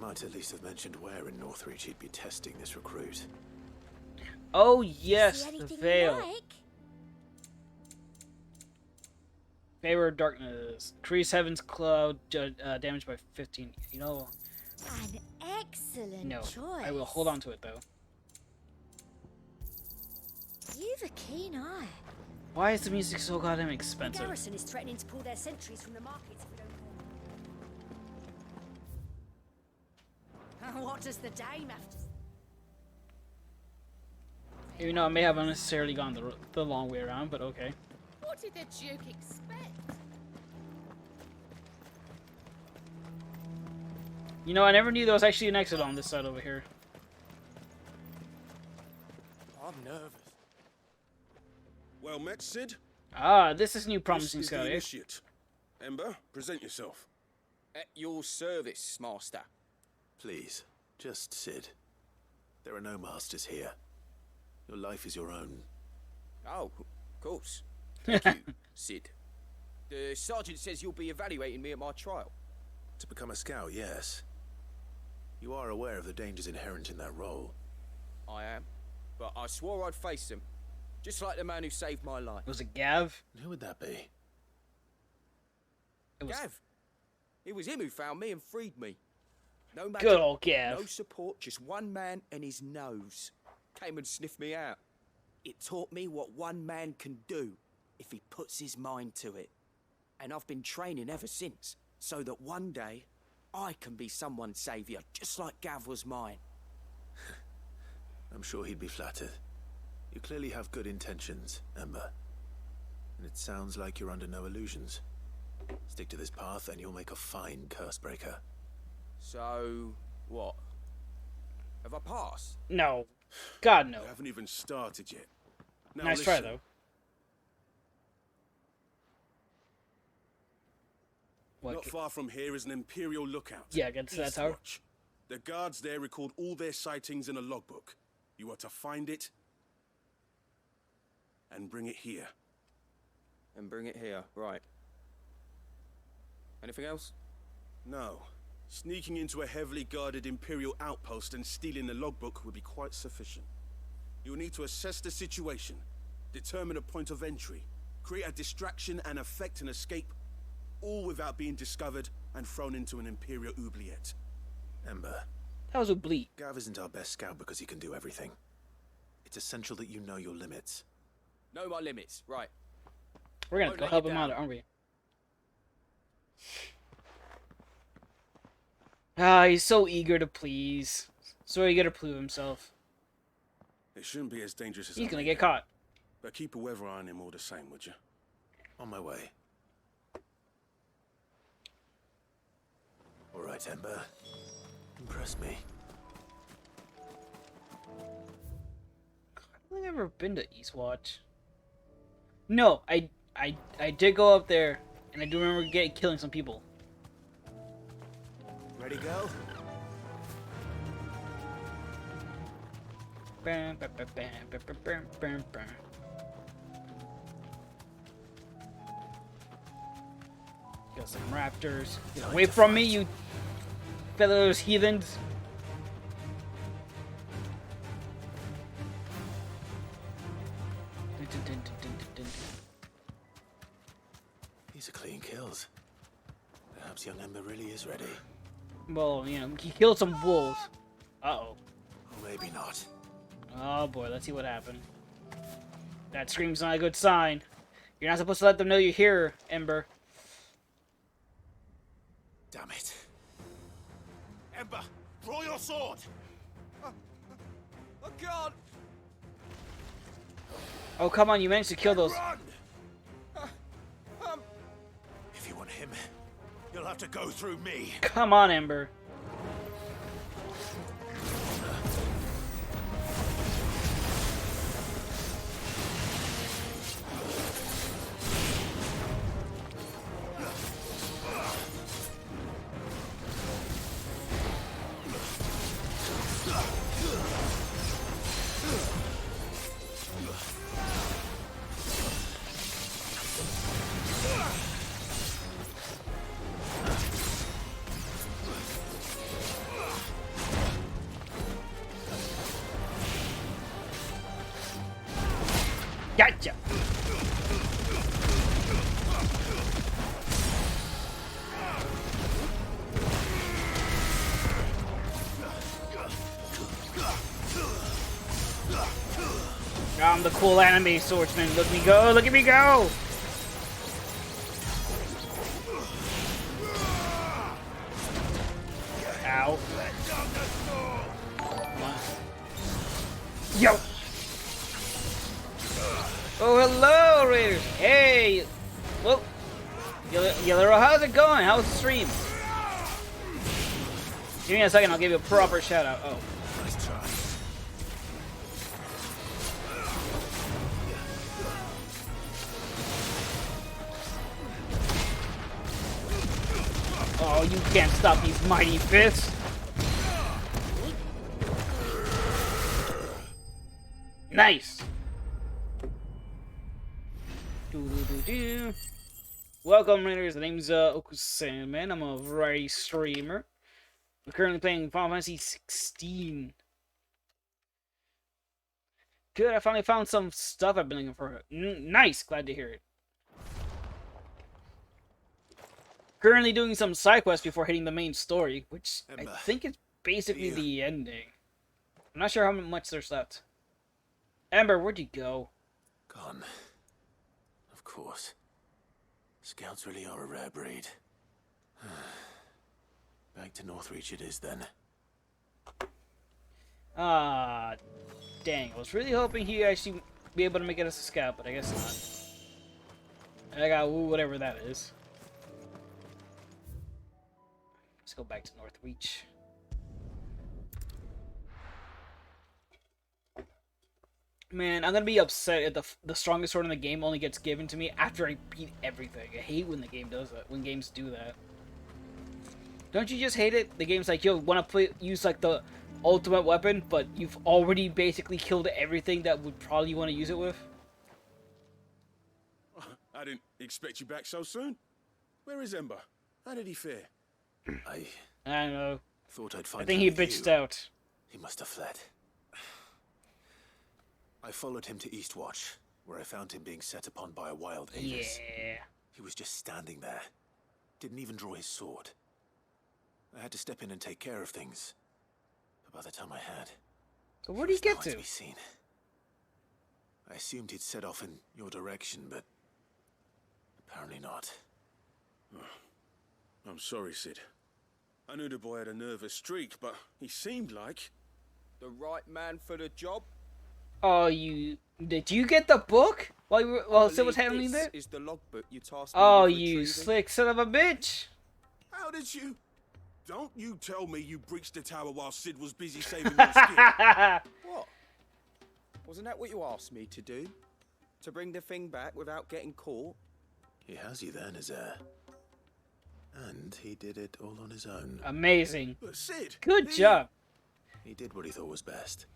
Might at least have mentioned where in Northreach he'd be testing this recruit. Oh yes, See the anything you veil. like? Favor of Darkness. Increase Heaven's Cloud damage by 15. You know, An excellent no. choice. I will hold on to it though. You've a keen eye. Why is the music so goddamn The expensive? garrison is threatening to pull their sentries from the markets if we don't. What does the dame have to say? Even though I may have unnecessarily gone the long way around, but okay. What did the Duke expect? You know, I never knew there was actually an exit on this side over here. I'm nervous. Well met, Sid. Ah, this is new promising This is scout, the eh? initiate. Ember, present yourself. At your service, Master. Please, just Sid. There are no masters here. Your life is your own. Oh, of course. Thank you, Sid. The sergeant says you'll be evaluating me at my trial. To become a scout, yes. You are aware of the dangers inherent in that role. I am. But I swore I'd face them. Just like the man who saved my life. Was it Gav? Who would that be? It was Gav. It was him who found me and freed me. No magic, good old Gav. no support, just one man and his nose. Came and sniffed me out. It taught me what one man can do if he puts his mind to it. And I've been training ever since, so that one day I can be someone's saviour, just like Gav was mine. I'm sure he'd be flattered. You clearly have good intentions, Ember. And it sounds like you're under no illusions. Stick to this path and you'll make a fine cursebreaker. So, what? Have I passed? No. God, no. You haven't even started yet. Now Nice try, listen. though. What? Not far from here is an Imperial lookout. Yeah, get to that tower. Eastwatch. The guards there record all their sightings in a logbook. You are to find it and bring it here. And bring it here, right. Anything else? No. Sneaking into a heavily guarded Imperial outpost and stealing the logbook would be quite sufficient. You will need to assess the situation, determine a point of entry, create a distraction and effect an escape, all without being discovered and thrown into an Imperial oubliette. Ember, That was oblique. Gav isn't our best scout because he can do everything. It's essential that you know your limits. Know my limits, right. We're gonna Won't go let help you him out, down. aren't we? Ah, he's so eager to please. So eager to prove himself. It shouldn't be as dangerous as He's I gonna make get out. caught. But keep a weather eye on him all the same, would you? On my way. All right, Ember. Impress me. I've never been to Eastwatch. No, I did go up there, and I do remember killing some people. Ready, go? Bam, bam, bam, bam, bam, bam, bam, bam. Got some raptors. Get Time away to from me, fight. you fellows heathens! Dun, dun, dun, dun, dun, dun, dun. These are clean kills. Perhaps young Ember really is ready. Well, you know, he killed some wolves. Uh-oh. Or maybe not. Oh boy, let's see what happened. That scream's not a good sign. You're not supposed to let them know you're here, Ember. Damn it. Ember, draw your sword! I can't! Oh, come on, you managed to kill those. Run! If you want him, you'll have to go through me. Come on, Ember. Gotcha. I'm the cool anime swordsman. Look at me go! Look at me go! Ow. Come on. Yo! Oh, hello, Raiders! Hey! Well, Yellow, how's it going? How's the stream? Give me a second, I'll give you a proper shout out. Oh. Nice try. Oh, you can't stop these mighty fists. Nice. Doo-doo-doo-doo. Welcome, Raiders. The name's Okusenman. I'm a variety streamer. I'm currently playing Final Fantasy XVI. Good, I finally found some stuff I've been looking for. Nice, glad to hear it. Currently doing some side quests before hitting the main story, which I think is basically the ending. I'm not sure how much there's left. Ember, where'd you go? Gone. Of course. Scouts really are a rare breed. Back to Northreach it is then. Ah, dang. I was really hoping he'd actually be able to make it as a scout, but I guess not. I got whatever that is. Let's go back to Northreach. Man, I'm gonna be upset if the strongest sword in the game only gets given to me after I beat everything. I hate when the game does that. When games do that. Don't you just hate it? The game's like, yo, wanna use like the ultimate weapon, but you've already basically killed everything that would probably want to use it with. I didn't expect you back so soon. Where is Ember? How did he fare? I don't know. thought I'd find I think him he with bitched you. out. He must have fled. I followed him to Eastwatch, where I found him being set upon by a wild Avis. Yeah. He was just standing there. Didn't even draw his sword. I had to step in and take care of things. But by the time I had... So where did he get nowhere to? be seen. I assumed he'd set off in your direction, but... apparently not. I'm sorry, Sid. I knew the boy had a nervous streak, but he seemed like... The right man for the job? Oh, did you get the book while Sid was handling this it? is the logbook you tasked me Oh, with you retrieving. slick son of a bitch! How did you... Don't you tell me you breached the tower while Sid was busy saving your skin. What? Wasn't that what you asked me to do? To bring the thing back without getting caught? He has you then, his heir. And he did it all on his own. Amazing. But Sid... Good job. He did what he thought was best.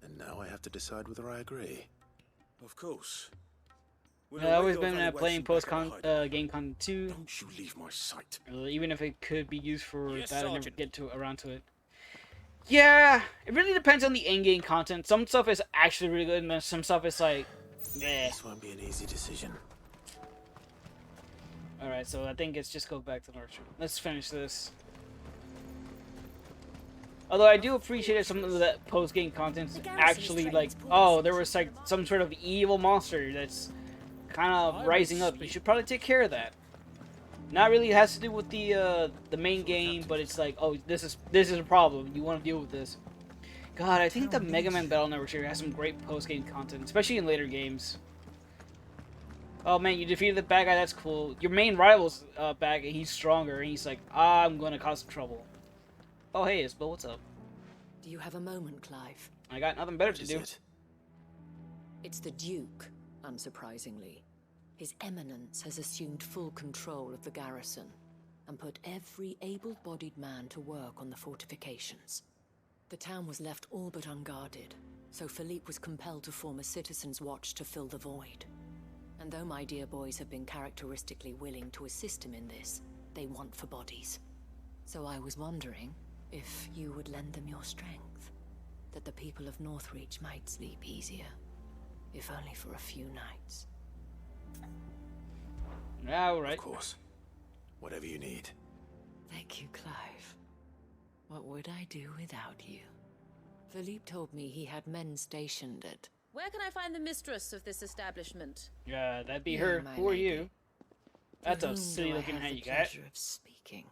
And now I have to decide whether I agree. Of course. I've always been playing game content too. Don't you leave my sight. Even if it could be used for Yes, that, I never Sergeant. get around to it. Yeah, it really depends on the end game content. Some stuff is actually really good, and then some stuff is like, meh. This won't be an easy decision. Alright, so I think let's just go back to Nordstrom. Let's finish this. Although I do appreciate some of the post-game content is actually like, oh, there was like some sort of evil monster that's kind of rising up. We should probably take care of that. Not really has to do with the main game, but it's like, oh, this is a problem. You want to deal with this. God, I think the Mega Man Battle Network series has some great post-game content, especially in later games. Oh man, you defeated the bad guy. That's cool. Your main rival's back, and he's stronger, and he's like, I'm gonna cause some trouble. Oh hey, Isabel, what's up? Do you have a moment, Clive? I got nothing better What to is do. it? It's the Duke, unsurprisingly. His Eminence has assumed full control of the garrison and put every able-bodied man to work on the fortifications. The town was left all but unguarded, so Philippe was compelled to form a citizen's watch to fill the void. And though my dear boys have been characteristically willing to assist him in this, they want for bodies. So I was wondering if you would lend them your strength, that the people of Northreach might sleep easier. if only for a few nights. All right. Of course. Whatever you need. Thank you, Clive. What would I do without you? Philippe told me he had men stationed at... Where can I find the mistress of this establishment? Yeah, that'd be You, her. my Who are lady. you? That's To a whom silly do I looking have hat the you got. pleasure of speaking?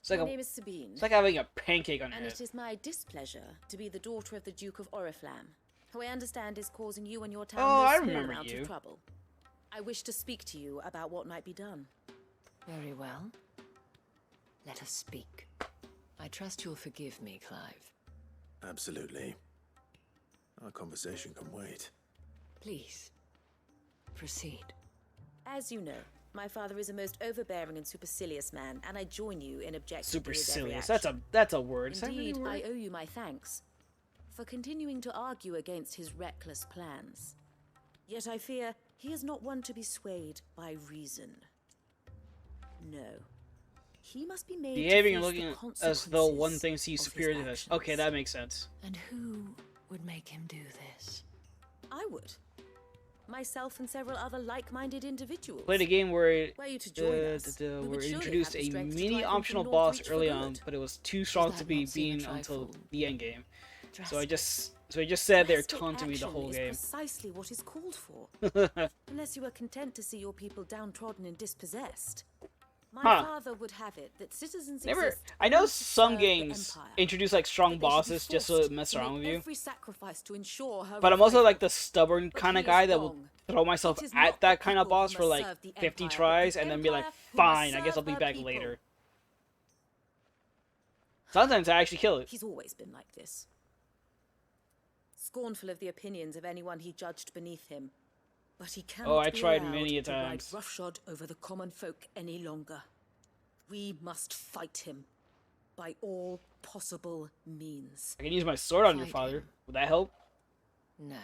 It's like My a, name is Sabine, it's like having a pancake on your and head. it is my displeasure to be the daughter of the Duke of Oriflamme, who I understand is causing you and your town Oh, no I small remember amount you. of trouble. I wish to speak to you about what might be done. Very well. Let us speak. I trust you'll forgive me, Clive. Absolutely. Our conversation can wait. Please, proceed. As you know, my father is a most overbearing and supercilious man, and I join you in objecting to his every Supercilious. action. That's a word. Is that really Indeed, a word? I owe you my thanks for continuing to argue against his reckless plans. Yet I fear he is not one to be swayed by reason. No. He must be made Behaving to and face the looking as though one consequences thinks he's of his superior to this. Okay, actions. that makes sense. And who would make him do this? I would. Myself and several other like-minded individuals. Played a game where Were you to join us, we would where it surely introduced have the a strength to mini drive him optional from boss Northreach for early on, good. but it was too strong Does to that be not seem a beaten until trifle the end game. So I drastic? just sat there Drastic taunting me the action whole is game. precisely what is called for. Unless you are content to see your people downtrodden and dispossessed. My Huh. father would have it that citizens Never. exist I know only to some serve the games Empire, introduce like strong that they should be bosses just to forced mess to around make with you. every sacrifice to ensure her But I'm also revival. like the stubborn But kind he of is guy that will wrong. throw myself It is at not that the kind of people who boss for must like serve the 50 Empire, tries but the and then be like, Empire who must fine, I guess I'll serve be her back people. later. Sometimes I actually kill it. He's always been like this. Scornful of the opinions of anyone he judged beneath him. But he cannot Oh, I be tried allowed many a to ride times. roughshod over the common folk any longer. We must fight him by all possible means. I can use my sword on your Fight father. him. Would that help? No.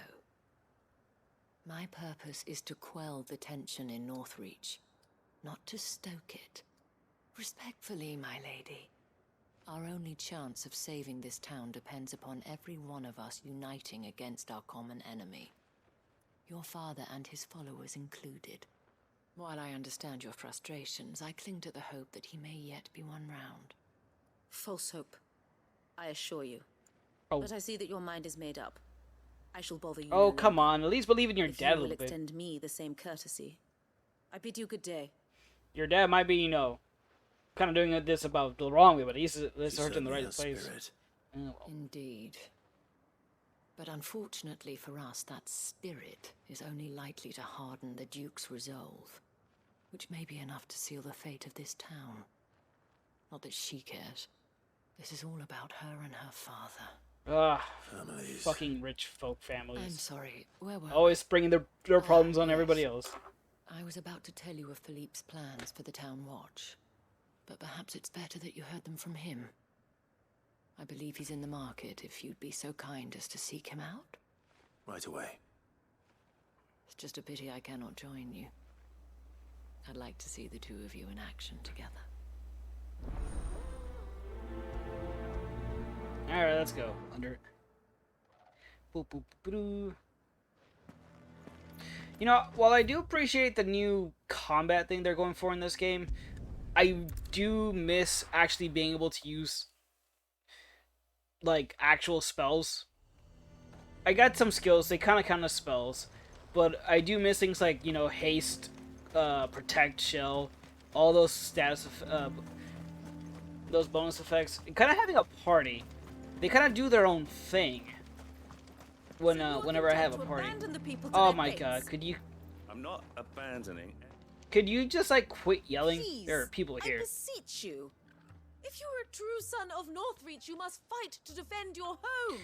My purpose is to quell the tension in Northreach, not to stoke it. Respectfully, my lady. Our only chance of saving this town depends upon every one of us uniting against our common enemy. Your father and his followers included. While I understand your frustrations, I cling to the hope that he may yet be won round. False hope, I assure you. Oh. But I see that your mind is made up. I shall bother you Oh, no come longer. on. At least believe in your If dad a you will little bit. extend me the same courtesy. I bid you good day. Your dad might be, kind of doing this about the wrong way, but he's She hurt in the certainly right has place. spirit. Oh, well. Indeed. But unfortunately for us, that spirit is only likely to harden the Duke's resolve, which may be enough to seal the fate of this town. Not that she cares. This is all about her and her father. Ah, Families. fucking rich folk I'm families. sorry, where were Always bringing their problems on yes. everybody else. I was about to tell you of Philippe's plans for the town watch, but perhaps it's better that you heard them from him. I believe he's in the market, if you'd be so kind as to seek him out. Right away. It's just a pity I cannot join you. I'd like to see the two of you in action together. Alright, let's go. Under. Boop, boop, boop, boop. While I do appreciate the new combat thing they're going for in this game, I do miss actually being able to use, like, actual spells. I got some skills, they kind of count as spells, but I do miss things like, haste, protect, shell, all those status, those bonus effects. And kind of having a party, they kind of do their own thing. Whenever I have a party. Oh my god, I'm not abandoning. could you just like quit yelling? Please, There are people I here. beseech you. If you are a true son of Northreach, you must fight to defend your home.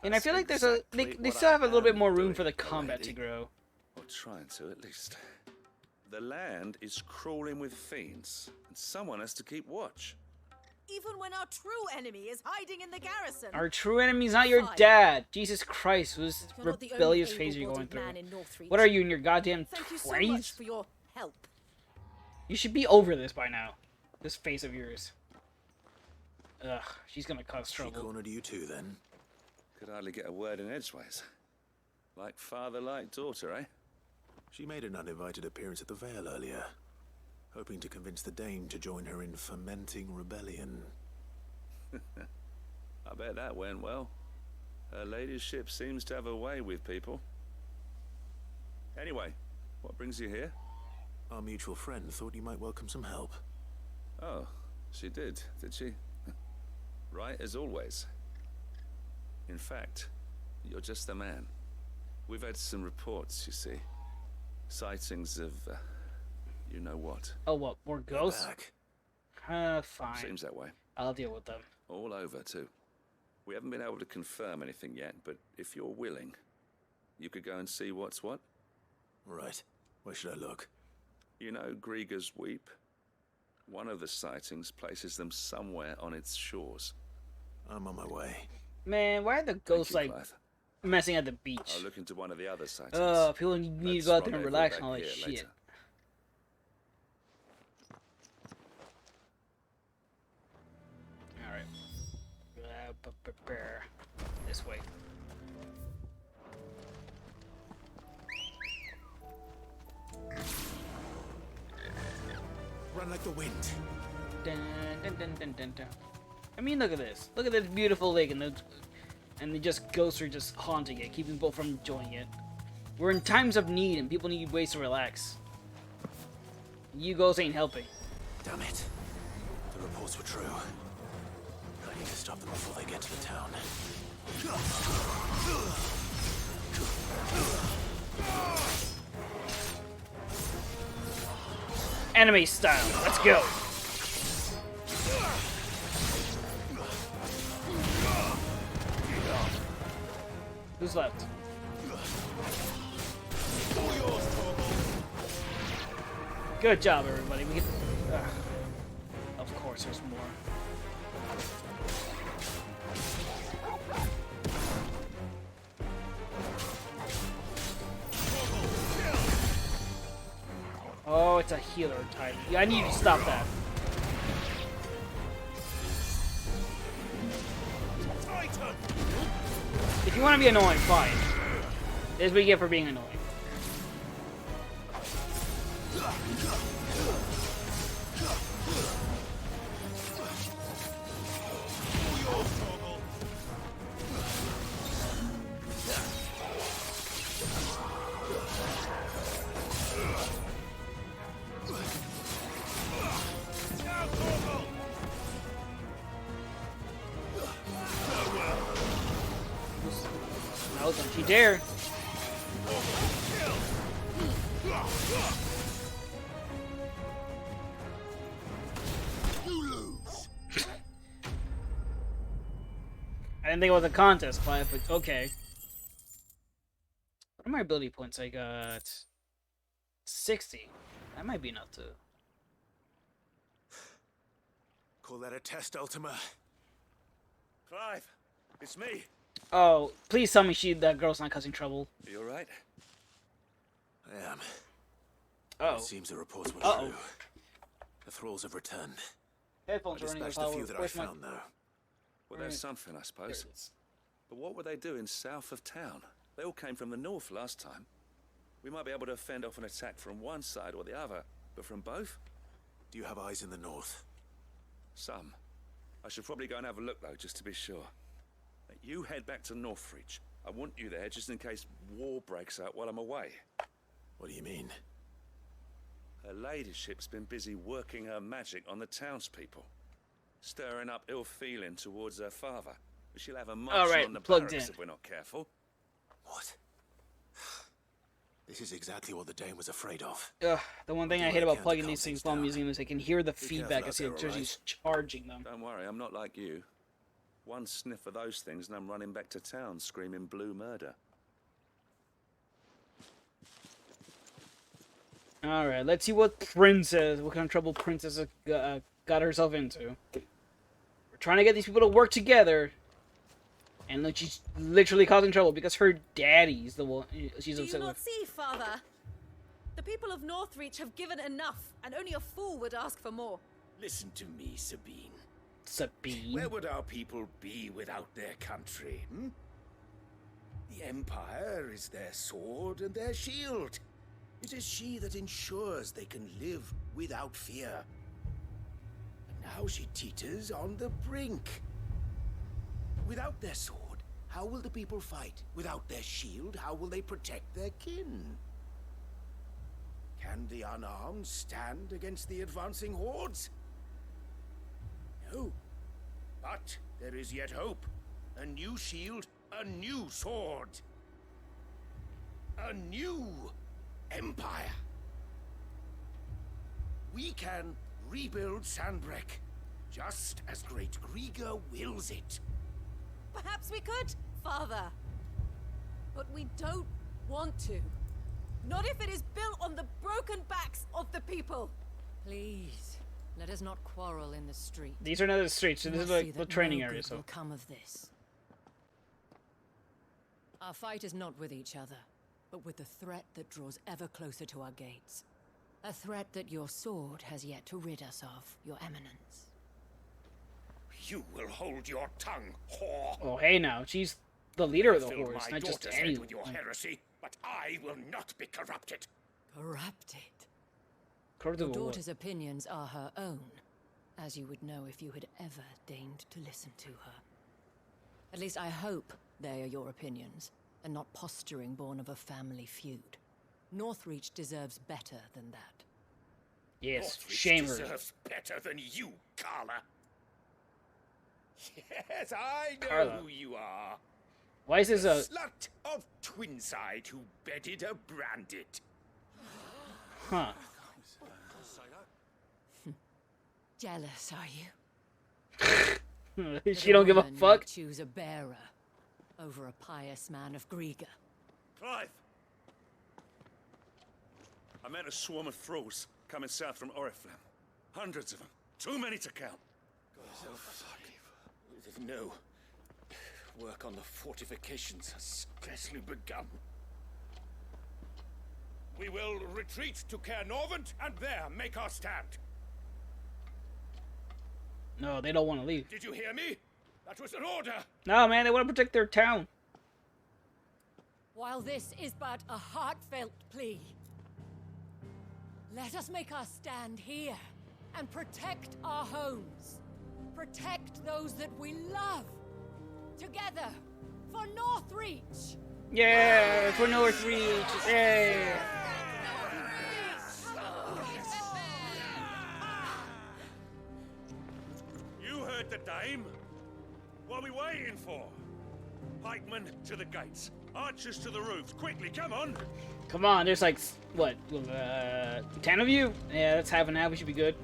And I feel like there's exactly they what still I have a little bit am more room doing, for the my combat to lady. grow. Or trying to, at least. The land is crawling with fiends, and someone has to keep watch. Even when our true enemy is hiding in the garrison. Our true enemy's not your Fine. dad. Jesus Christ, who's You're not the only rebellious phase you're going able-bodied through? man in Northreach. What are you in your goddamn Thank you so much 20s? for your help. You should be over this by now. This face of yours. Ugh, she's gonna cause She trouble. cornered you too, then? Could hardly get a word in edgeways. Like father, like daughter, eh? She made an uninvited appearance at the Vale earlier, hoping to convince the Dame to join her in fomenting rebellion. I bet that went well. Her ladyship seems to have a way with people. Anyway, what brings you here? Our mutual friend thought you might welcome some help. Oh, she did she? Right as always. In fact, you're just the man. We've had some reports, you see. Sightings of, you know what. Oh, what? More ghosts? Back. Fine. Seems that way. I'll deal with them. All over, too. We haven't been able to confirm anything yet, but if you're willing, you could go and see what's what. Right. Where should I look? You know Grieger's Weep? One of the sightings places them somewhere on its shores. I'm on my way. Man, why are the ghosts, Thank you, like, Clive. messing at the beach? I'll look into one of the other sightings. People need to Let's go out there and rendezvous relax back and all that here shit. later. Alright. This way. Run like the wind. Dun, dun, dun, dun, dun, dun. I mean, look at this. Look at this beautiful lake, and the just ghosts are just haunting it, keeping people from enjoying it. We're in times of need, and people need ways to relax. You ghosts ain't helping. Damn it. The reports were true. I need to stop them before they get to the town. Anime style. Let's go. Who's left? Good job, everybody. We get. Of course, there's more. Oh, it's a healer type. Yeah, I need to stop that. If you want to be annoying, fine. This is what you get for being annoying. No, don't you dare. I didn't think it was a contest, but okay. What are my ability points? I got 60. That might be enough to. Call that a test, Ultima? Clive, it's me. Oh, please tell me that girl's not causing trouble. Are you alright? I am. Oh. It seems the reports were Uh-oh. true. The thralls have returned. Headphones I are running dispatched out the of few power. that I found, though. Well, there's something, I suppose. But what were they doing south of town? They all came from the north last time. We might be able to fend off an attack from one side or the other, but from both? Do you have eyes in the north? Some. I should probably go and have a look, though, just to be sure. You head back to Northreach. I want you there just in case war breaks out while I'm away. What do you mean? Her ladyship's been busy working her magic on the townspeople, stirring up ill feeling towards her father. She'll have a march on the plugged barracks in. if we're not careful. What? This is exactly what the Dame was afraid of. Ugh, the one thing I Do hate what I about can to plugging calm these things things while I'm down. using them is I can hear the careful feedback out as there, he's charging them. Don't worry, I'm not like you. One sniff of those things and I'm running back to town screaming blue murder. Alright, let's see what kind of trouble Princess got herself into. We're trying to get these people to work together, and like, she's literally causing trouble because her daddy's the one she's Do you upset not with. see, Father? The people of Northreach have given enough, and only a fool would ask for more. Listen to me, Sabine. Sabine. Where would our people be without their country? The Empire is their sword and their shield. It is she that ensures they can live without fear. And now she teeters on the brink. Without their sword, how will the people fight? Without their shield, how will they protect their kin? Can the unarmed stand against the advancing hordes? No. But there is yet hope. A new shield, a new sword. A new empire. We can rebuild Sandbreck, just as Great Grieger wills it. Perhaps we could, Father. But we don't want to. Not if it is built on the broken backs of the people. Please, let us not quarrel in the street. These are not the streets, so this is like the training area. So will come of this. Our fight is not with each other, but with the threat that draws ever closer to our gates. A threat that your sword has yet to rid us of, Your Eminence. You will hold your tongue, whore. oh hey now, she's the leader of the Fill horse, my not just daughter's head anyone. with your heresy, but I will not be corrupted. Corrupted. Corrupted Your with what? daughter's opinions are her own, as you would know if you had ever deigned to listen to her. At least I hope they are your opinions, and not posturing born of a family feud. Northreach deserves better than that. Yes, Northreach shame her. deserves better than you, Carla. Yes, I know Carla. who you are. Why is this The a... slut of Twinside who bedded a branded. Huh. Jealous, are you? She don't give a woman may fuck? Choose a bearer over a pious man of Grieger. Clive! I met a swarm of thralls coming south from Oriflamme. Hundreds of them. Too many to count. No. Work on the fortifications has scarcely begun. We will retreat to Caernarvon and there make our stand. No, they don't want to leave. Did you hear me? That was an order. No, man, they want to protect their town. While this is but a heartfelt plea, let us make our stand here and protect our homes. Protect those that we love. Together, for Northreach! Yeah, for Northreach. Yeah. You heard the dame. What are we waiting for? Pikemen to the gates. Archers to the roofs. Quickly, come on! Come on, there's like, what, 10 of you? Yeah, that's half and half. We should be good.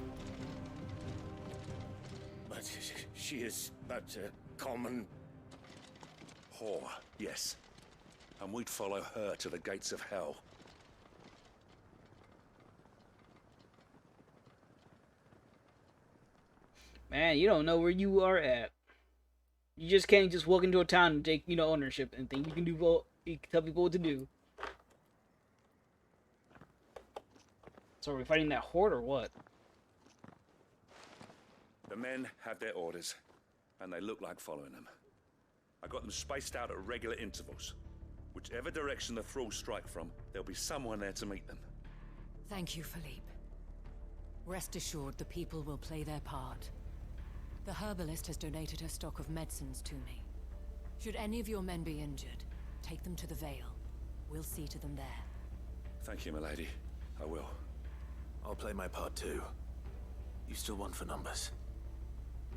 But she is but a common... Whore, yes. And we'd follow her to the gates of hell. Man, you don't know where you are at. You just can't just walk into a town and take, ownership and think you can do what you can tell people what to do. So are we fighting that horde or what? The men have their orders, and they look like following them. I got them spaced out at regular intervals. Whichever direction the thralls strike from, there'll be someone there to meet them. Thank you, Philippe. Rest assured the people will play their part. The herbalist has donated her stock of medicines to me. Should any of your men be injured, take them to the Vale. We'll see to them there. Thank you, milady. I will. I'll play my part too. You still want for numbers.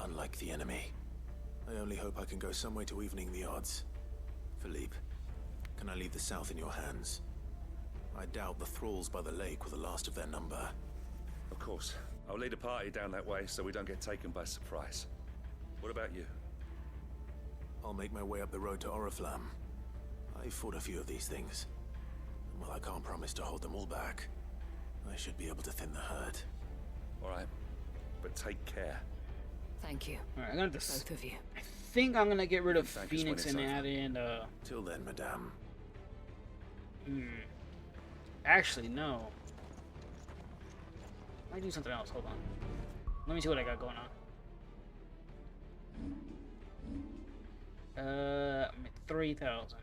Unlike the enemy. I only hope I can go some way to evening the odds. Philippe, can I leave the south in your hands? I doubt the thralls by the lake were the last of their number. Of course. I'll lead a party down that way so we don't get taken by surprise. What about you? I'll make my way up the road to Oriflamme. I fought a few of these things. Well, I can't promise to hold them all back. I should be able to thin the herd. All right. But take care. Thank you. Alright, I'm gonna have to... Both of you. I think I'm gonna get rid of Thank us Phoenix when and it's add over. in, Till then, madame. Actually, no. I might do something else. Hold on. Let me see what I got going on. I'm at 3,000.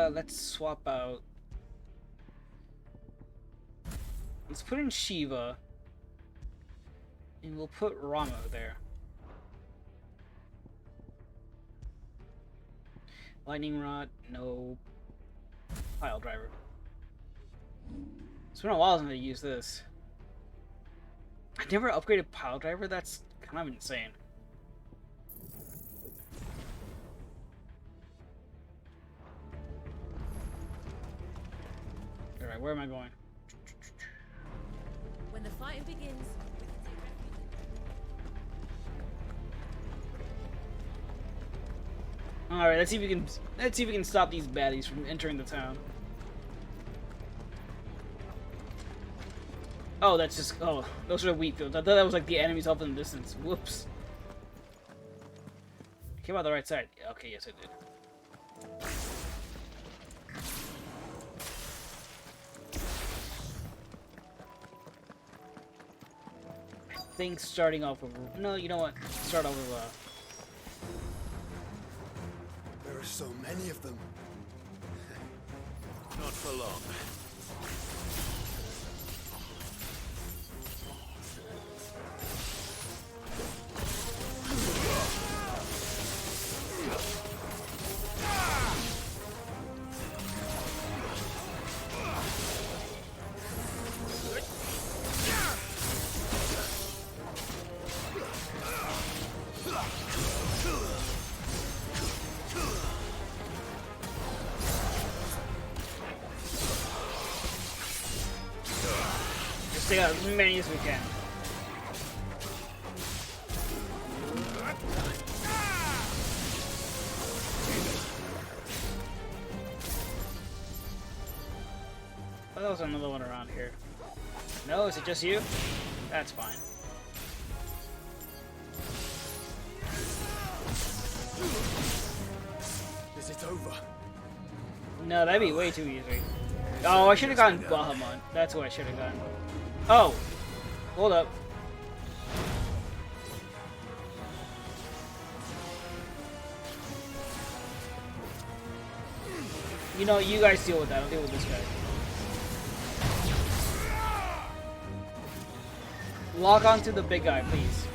let's swap out. Let's put in Shiva. And we'll put Rama there. Lightning Rod, no. Pile Driver. It's been a while since I used this. I never upgraded Pile Driver? That's kind of insane. Alright, where am I going? When the fighting begins, Alright, let's see if we can stop these baddies from entering the town. Oh, that's just those are the wheat fields. I thought that was like the enemies off in the distance. Whoops. Came out the right side. Okay, yes I did. I think starting off with no, you know what? Start off with There are so many of them. Not for long. just take out as many as we can. Oh, there was another one around here. No, is it just you? That's fine. Is it over? No, that'd be way too easy. Oh, I should have gotten Bahamut. That's what I should have gotten. Oh! Hold up. You know, you guys deal with that. I'll deal with this guy. Lock onto the big guy, please.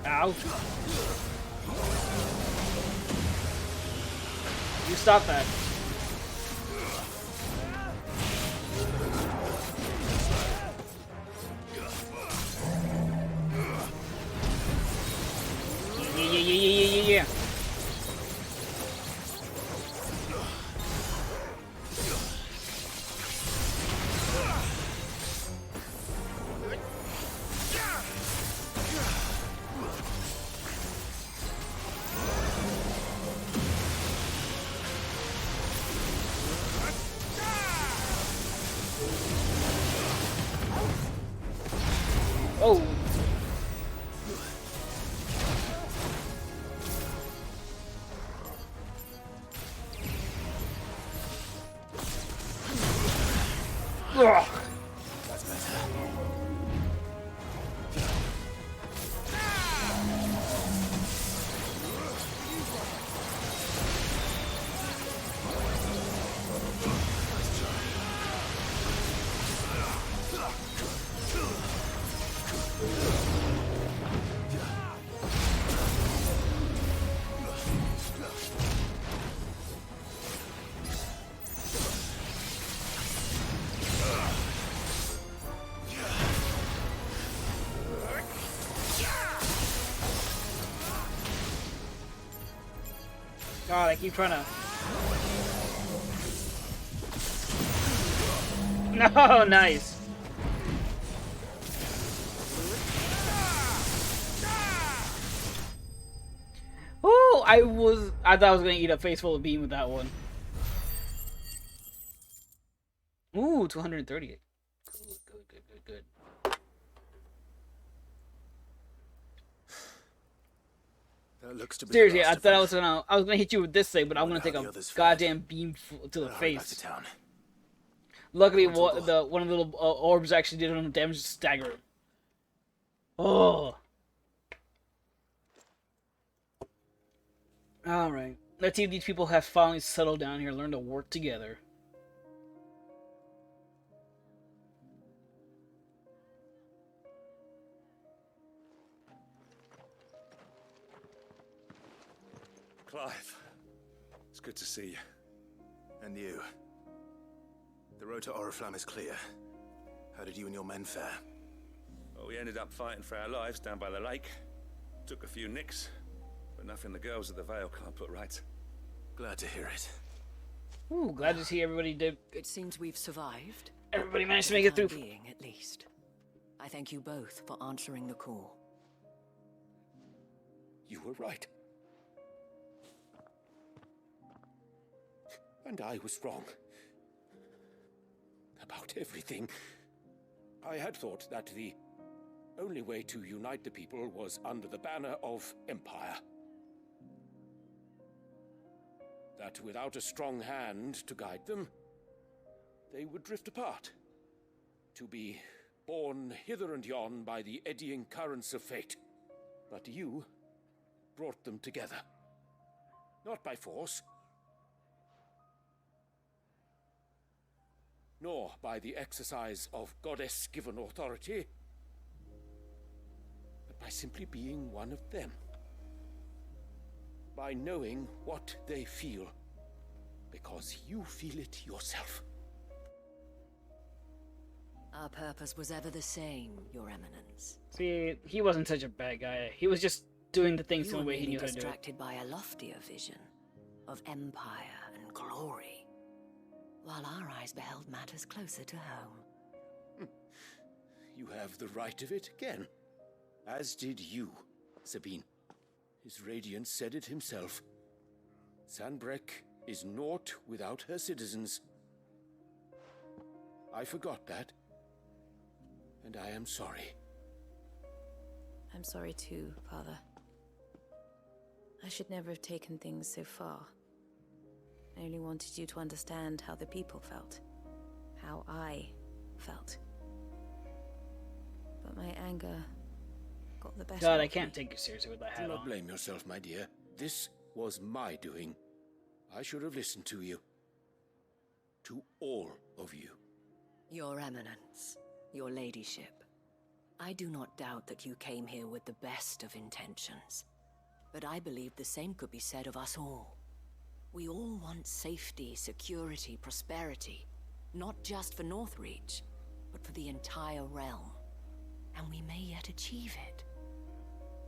Ouch. You stop that. Yeah. Oh. Ugh. That's better. God, I keep trying to... No, nice. I thought I was gonna eat a face full of bean with that one. Ooh, 238. Good. That looks to be Seriously, the I last thought of I was gonna hit you with this thing, but I'm Wonder gonna take how the a others goddamn beam to the them. Hurry back face. to town. Luckily, Once we'll go. one of the little orbs actually did enough damage to stagger him. Oh. Alright. Let's see if these people have finally settled down here and learned to work together. Clive, it's good to see you. And you. The road to Oriflamme is clear. How did you and your men fare? Well, we ended up fighting for our lives down by the lake. Took a few nicks, but nothing the girls at the Vale can't put right. Glad to hear it. Ooh, glad to see everybody did. It seems we've survived. Everybody managed to make it For the through. time being, at least. I thank you both for answering the call. You were right. And I was wrong. About everything. I had thought that the only way to unite the people was under the banner of Empire. That without a strong hand to guide them, they would drift apart. To be borne hither and yon by the eddying currents of fate. But you brought them together. Not by force, nor by the exercise of goddess-given authority, but by simply being one of them. By knowing what they feel, because you feel it yourself. Our purpose was ever the same, Your Eminence. See, he wasn't such a bad guy. He was just doing the things the You were way he merely knew how to do it. distracted by a loftier vision of empire and glory, while our eyes beheld matters closer to home. You have the right of it again. As did you, Sabine. His radiance said it himself. Sanbreque is naught without her citizens. I forgot that. And I am sorry. I'm sorry too, Father. I should never have taken things so far. I only wanted you to understand how the people felt. How I felt. But my anger got the better God, of I can't me. take you seriously with that Do hat not on. blame yourself, my dear. This was my doing. I should have listened to you. To all of you. Your Eminence, Your Ladyship, I do not doubt that you came here with the best of intentions. But I believe the same could be said of us all. We all want safety, security, prosperity. Not just for Northreach, but for the entire realm. And we may yet achieve it.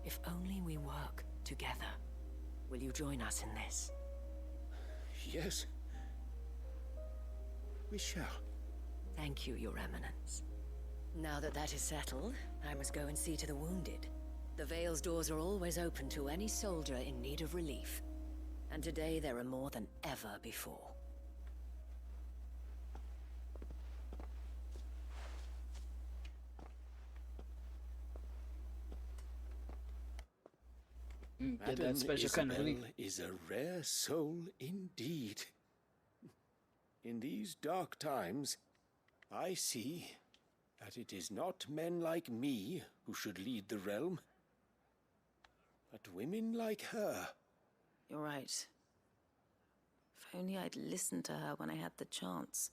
If only we work together. Will you join us in this? Yes. We shall. Thank you, Your Eminence. Now that that is settled, I must go and see to the wounded. The Vale's doors are always open to any soldier in need of relief. And today there are more than ever before. Did Madam that special kind of Isabel relief. is a rare soul indeed. In these dark times, I see that it is not men like me who should lead the realm, but women like her. You're right. If only I'd listened to her when I had the chance.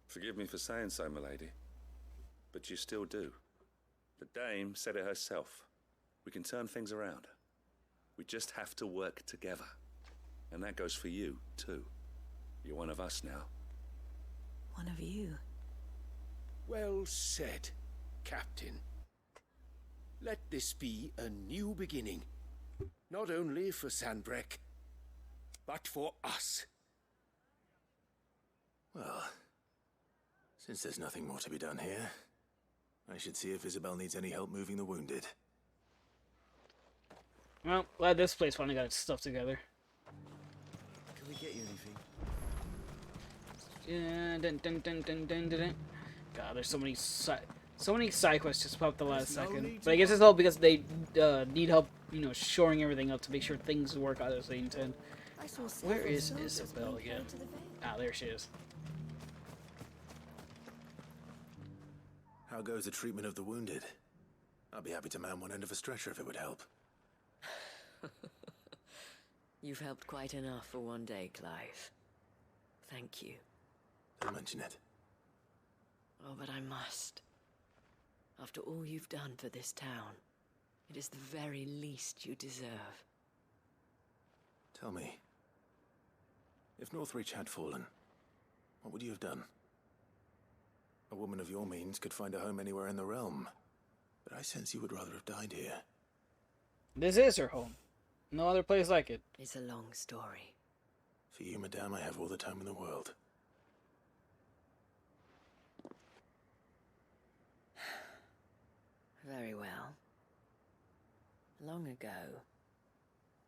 Forgive me for saying so, milady, but you still do. The dame said it herself. We can turn things around. We just have to work together. And that goes for you, too. You're one of us now. One of you. Well said, Captain. Let this be a new beginning. Not only for Sanbreque, but for us. Well, since there's nothing more to be done here, I should see if Isabel needs any help moving the wounded. Well, glad this place finally got its stuff together. Can we get you anything? Yeah, dun, dun, dun, dun, dun, dun, dun. God, there's so many side quests just popped the last second. But I guess it's all because they need help, you know, shoring everything up to make sure things work out as they intend. Where is Isabel again? Ah, there she is. How goes the treatment of the wounded? I'll be happy to man one end of a stretcher if it would help. You've helped quite enough for one day, Clive. Thank you. Don't mention it. Oh, but I must. After all you've done for this town, it is the very least you deserve. Tell me, if Northreach had fallen, what would you have done? A woman of your means could find a home anywhere in the realm, but I sense you would rather have died here. This is her home. No other place like it. It's a long story. For you, madame, I have all the time in the world. Very well. Long ago,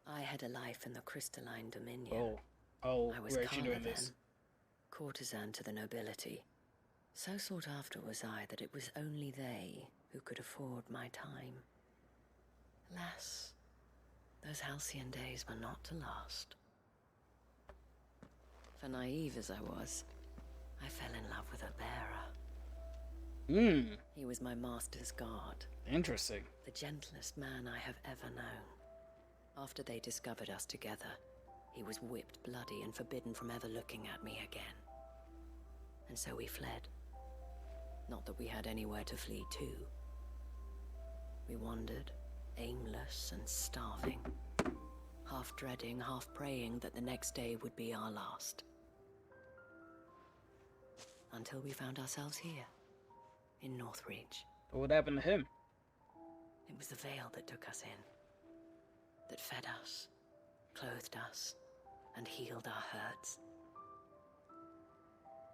I had a life in the crystalline dominion. Oh, I was we're actually doing Carla this. then, courtesan to the nobility. So sought after was I that it was only they who could afford my time. Alas, those halcyon days were not to last. For naive as I was, I fell in love with a bearer. He was my master's guard. Interesting. The gentlest man I have ever known. After they discovered us together, he was whipped bloody and forbidden from ever looking at me again. And so we fled. Not that we had anywhere to flee to. We wandered, aimless and starving, half dreading, half praying that the next day would be our last. Until we found ourselves here, in Northreach. What happened to him? It was the veil that took us in, that fed us, clothed us, and healed our hurts.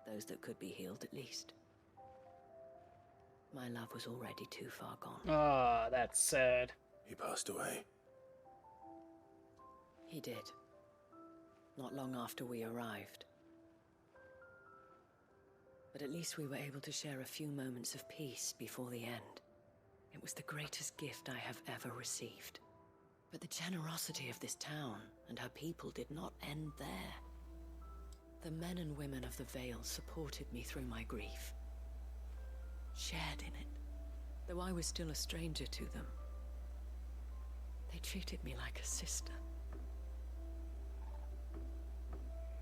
Those that could be healed, at least. My love was already too far gone. Ah, that's sad. He passed away. He did. Not long after we arrived. But at least we were able to share a few moments of peace before the end. It was the greatest gift I have ever received. But the generosity of this town and her people did not end there. The men and women of the Vale supported me through my grief. Shared in it, though I was still a stranger to them. They treated me like a sister.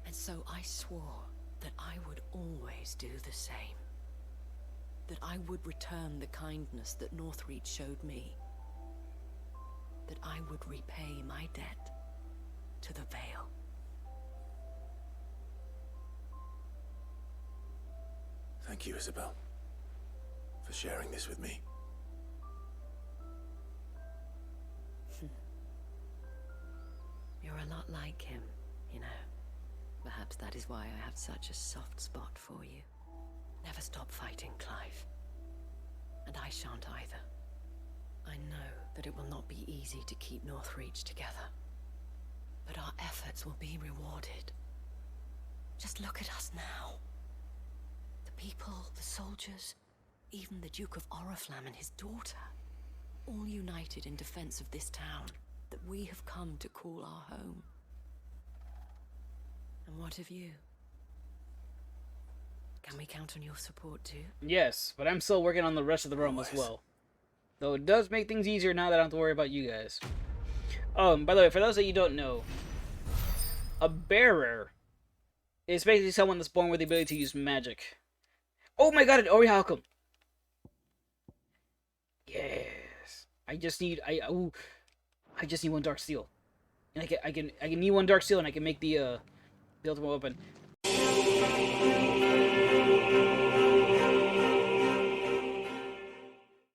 And so I swore that I would always do the same. That I would return the kindness that Northreach showed me. That I would repay my debt to the Vale. Thank you, Isabel, for sharing this with me. You're a lot like him, you know. Perhaps that is why I have such a soft spot for you. Never stop fighting, Clive. And I shan't either. I know that it will not be easy to keep Northreach together. But our efforts will be rewarded. Just look at us now. The people, the soldiers, even the Duke of Oriflamme and his daughter, all united in defense of this town that we have come to call our home. And what of you? Can we count on your support too? Yes, but I'm still working on the rest of the realm as well. Though it does make things easier now that I don't have to worry about you guys. By the way, for those that you don't know, a bearer is basically someone that's born with the ability to use magic. Oh my god, an Ori Halcom! Yes. I just need one dark steel. And I can need one dark steel and I can make the ultimate weapon.